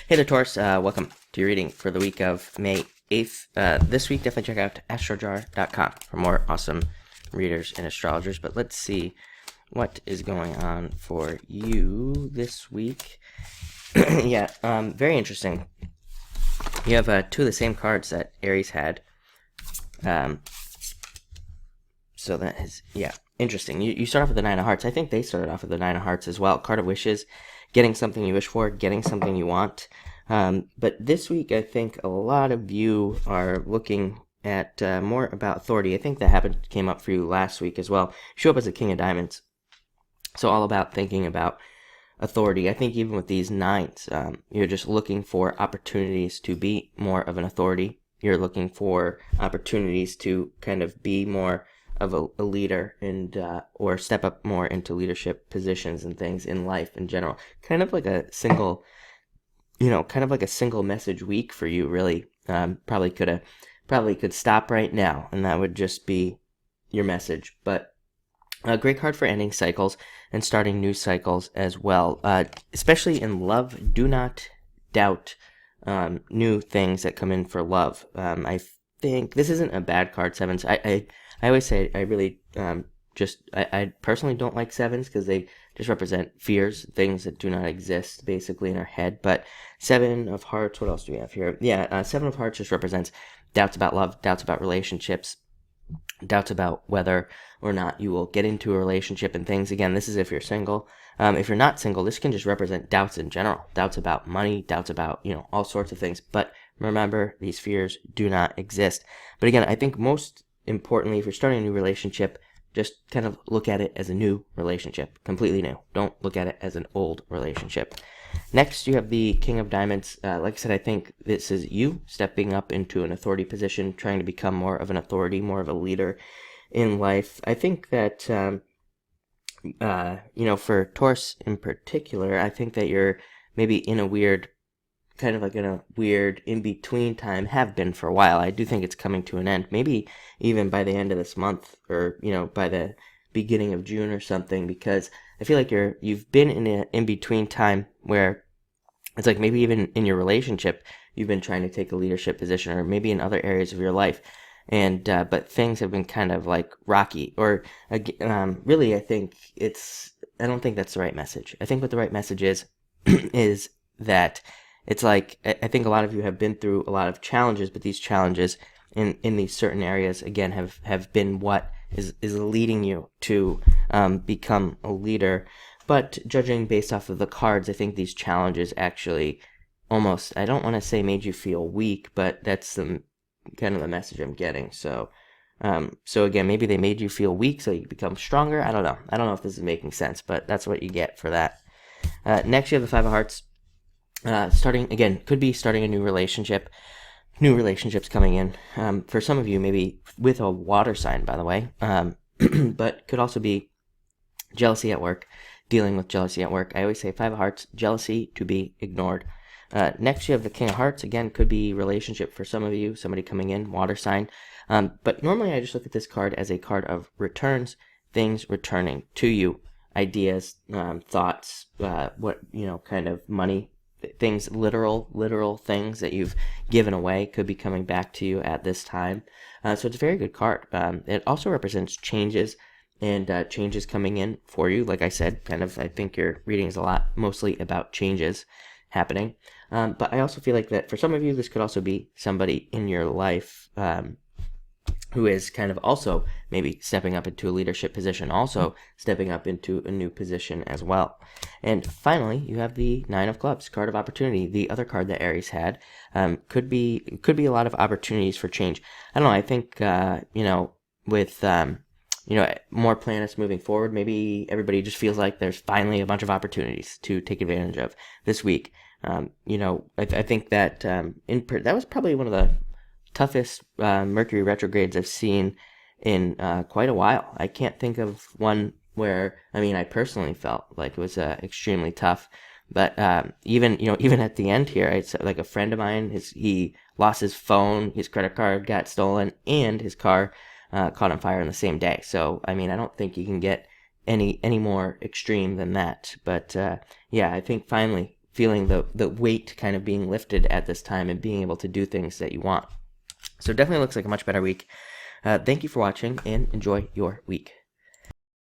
Hey there, Taurus. Welcome to your reading for the week of May 8th. This week, definitely check out astrojar.com for more awesome readers and astrologers. But let's see what is going on for you this week. Very interesting. You have two of the same cards that Aries had. So that is, interesting. You start off with the Nine of Hearts. I think they started off with the Nine of Hearts as well. Card of Wishes, getting something you wish for, getting something you want. But this week, I think a lot of you are looking at more about authority. I think that came up for you last week as well. You show up as a King of Diamonds. So all about thinking about authority. I think even with these nines, you're just looking for opportunities to be more of an authority. You're looking for opportunities to kind of be more of a leader and or step up more into leadership positions and things in life in general. Kind of like a single message week for you, really. Probably could stop right now, and that would just be your message. But a great card for ending cycles and starting new cycles as well. Especially in love, do not doubt new things that come in for love. I think this isn't a bad card, sevens. I always say I really I personally don't like sevens because they just represent fears, things that do not exist basically in our head. But Seven of Hearts, what else do we have here? Seven of Hearts just represents doubts about love, doubts about relationships, doubts about whether or not you will get into a relationship and things. Again, this is if you're single. If you're not single, this can just represent doubts in general, doubts about money, doubts about, all sorts of things. But remember, these fears do not exist. But again, I think most importantly, if you're starting a new relationship, just kind of look at it as a new relationship, completely new. Don't look at it as an old relationship. Next, you have the King of Diamonds. Like I said, I think this is you stepping up into an authority position, trying to become more of an authority, more of a leader in life. I think that, for Taurus in particular, I think that you're maybe in a weird in-between time, have been for a while. I do think it's coming to an end, maybe even by the end of this month or, by the beginning of June or something, because I feel like you've been in an in-between time where it's like maybe even in your relationship, you've been trying to take a leadership position, or maybe in other areas of your life. And, but things have been kind of like rocky, or, really, I don't think that's the right message. I think what the right message is, is that it's like, I think a lot of you have been through a lot of challenges, but these challenges in these certain areas, again, have been what is leading you to become a leader. But judging based off of the cards, I think these challenges actually almost, I don't want to say made you feel weak, but that's kind of the message I'm getting. So again, maybe they made you feel weak so you become stronger. I don't know if this is making sense, but that's what you get for that. Next, you have the Five of Hearts. Could be starting a new relationship. New relationships coming in. For some of you, maybe with a water sign, by the way. But could also be jealousy at work, dealing with jealousy at work. I always say Five of Hearts, jealousy to be ignored. Next, you have the King of Hearts. Again, could be relationship for some of you, somebody coming in, water sign. But normally I just look at this card as a card of returns, things returning to you, ideas, thoughts, kind of money, things, literal things that you've given away could be coming back to you at this time. So it's a very good card. It also represents changes and changes coming in for you. Like I said, I think your reading is mostly about changes happening. But I also feel like that for some of you, this could also be somebody in your life who is kind of also maybe stepping up into a leadership position, also stepping up into a new position as well. And finally, you have the Nine of Clubs, card of opportunity. The other card that Aries had could be a lot of opportunities for change. I don't know. I think with more planets moving forward, maybe everybody just feels like there's finally a bunch of opportunities to take advantage of this week. I think that that was probably one of the toughest Mercury retrogrades I've seen in quite a while. I can't think of one where, I personally felt like it was extremely tough. But even at the end here, it's like a friend of mine, he lost his phone, his credit card got stolen, and his car caught on fire in the same day. So, I don't think you can get any more extreme than that. But I think finally feeling the weight kind of being lifted at this time and being able to do things that you want. So it definitely looks like a much better week. Thank you for watching and enjoy your week.